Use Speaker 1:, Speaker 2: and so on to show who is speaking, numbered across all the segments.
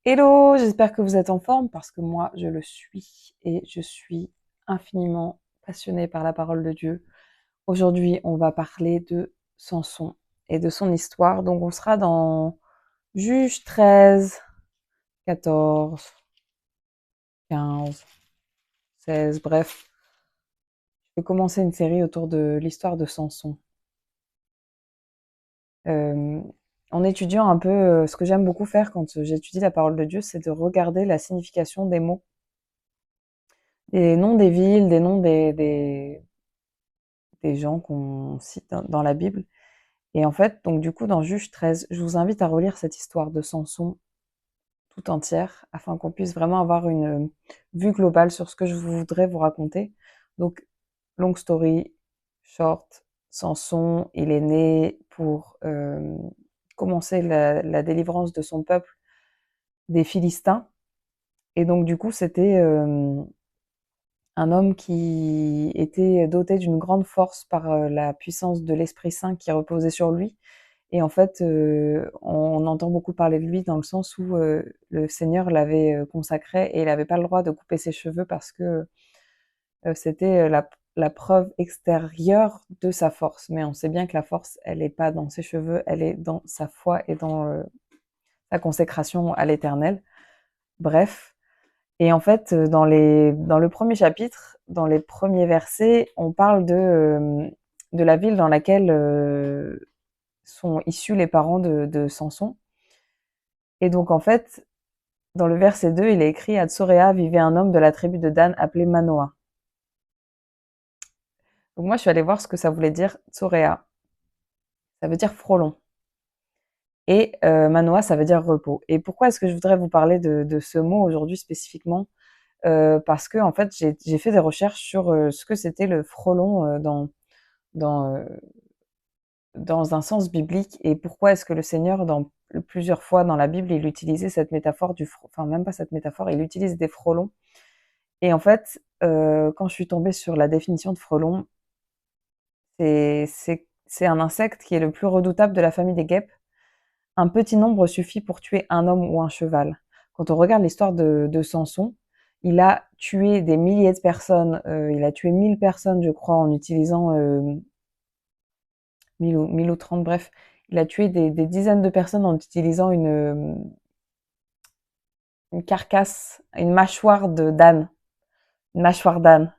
Speaker 1: Hello, j'espère que vous êtes en forme parce que moi je le suis et je suis infiniment passionnée par la parole de Dieu. Aujourd'hui, on va parler de Samson et de son histoire. Donc on sera dans Juge 13, 14, 15, 16, bref. Je vais commencer une série autour de l'histoire de Samson. Euh, En étudiant un peu, ce que j'aime beaucoup faire quand j'étudie la parole de Dieu, c'est de regarder la signification des mots, des noms des villes, des noms des gens qu'on cite dans la Bible. Et en fait, donc du coup, dans Juge 13, je vous invite à relire cette histoire de Samson tout entière, afin qu'on puisse vraiment avoir une vue globale sur ce que je voudrais vous raconter. Donc, long story short, Samson, il est né pour commencer la délivrance de son peuple des Philistins. Et donc, du coup, c'était un homme qui était doté d'une grande force par la puissance de l'Esprit Saint qui reposait sur lui. Et en fait, on entend beaucoup parler de lui dans le sens où le Seigneur l'avait consacré et il n'avait pas le droit de couper ses cheveux parce que c'était la preuve extérieure de sa force. Mais on sait bien que la force, elle n'est pas dans ses cheveux, elle est dans sa foi et dans sa consécration à l'Éternel. Bref. Et en fait, dans le premier chapitre, dans les premiers versets, on parle de la ville dans laquelle sont issus les parents de Samson. Et donc, en fait, dans le verset 2, il est écrit « À Tsoréa vivait un homme de la tribu de Dan appelé Manoah ». Donc moi, je suis allée voir ce que ça voulait dire Tsoréa. Ça veut dire frelon. Et Manoah, ça veut dire repos. Et pourquoi est-ce que je voudrais vous parler de ce mot aujourd'hui spécifiquement? Parce que en fait, j'ai fait des recherches sur ce que c'était le frelon dans, euh, dans un sens biblique et pourquoi est-ce que le Seigneur, dans plusieurs fois dans la Bible, il utilisait cette métaphore enfin même pas cette métaphore, il utilise des frelons. Et en fait, quand je suis tombée sur la définition de frelon, c'est un insecte qui est le plus redoutable de la famille des guêpes. Un petit nombre suffit pour tuer un homme ou un cheval. Quand on regarde l'histoire de Samson, il a tué des milliers de personnes, il a tué 1000 personnes, je crois, en utilisant 1000 ou 30, bref. Il a tué des dizaines de personnes en utilisant une carcasse, une mâchoire de d'âne, une mâchoire d'âne.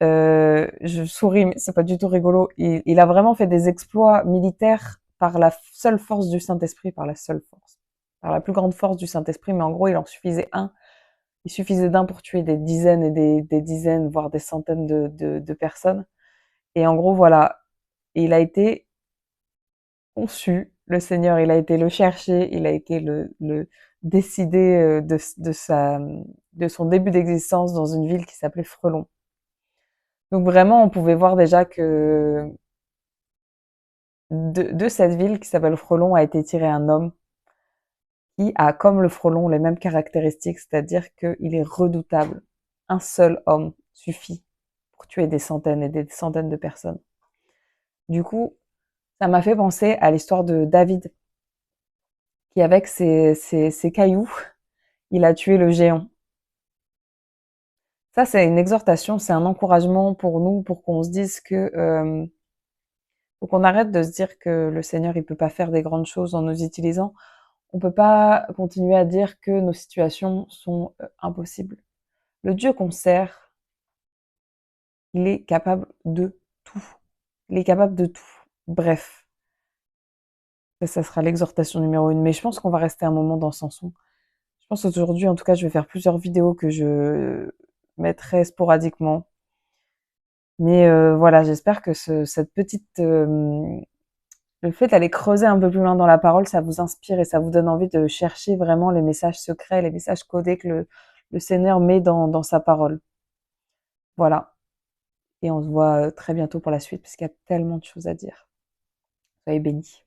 Speaker 1: Je souris, mais c'est pas du tout rigolo. Il a vraiment fait des exploits militaires par la seule force du Saint-Esprit, par la seule force, par la plus grande force du Saint-Esprit. Mais en gros, il en suffisait un. Il suffisait d'un pour tuer des dizaines et des dizaines, voire des centaines de personnes. Et en gros, voilà, il a été conçu, le Seigneur, il a été le chercher, il a été le décider de son début d'existence dans une ville qui s'appelait Frelon. Donc vraiment, on pouvait voir déjà que de cette ville qui s'appelle Frelon a été tiré un homme qui a, comme le frelon, les mêmes caractéristiques, c'est-à-dire qu'il est redoutable. Un seul homme suffit pour tuer des centaines et des centaines de personnes. Du coup, ça m'a fait penser à l'histoire de David, qui avec ses cailloux, il a tué le géant. Ça, c'est une exhortation, c'est un encouragement pour nous, pour qu'on se dise que faut qu'on arrête de se dire que le Seigneur, il peut pas faire des grandes choses en nous utilisant. On peut pas continuer à dire que nos situations sont impossibles. Le Dieu qu'on sert, il est capable de tout. Il est capable de tout. Bref, ça sera l'exhortation numéro 1. Mais je pense qu'on va rester un moment dans Samson. Je pense qu'aujourd'hui, en tout cas, je vais faire plusieurs vidéos que je mettrai sporadiquement. Mais voilà, j'espère que cette petite le fait d'aller creuser un peu plus loin dans la parole, ça vous inspire et ça vous donne envie de chercher vraiment les messages secrets, les messages codés que le Seigneur met dans sa parole. Voilà. Et on se voit très bientôt pour la suite parce qu'il y a tellement de choses à dire. Soyez bénis.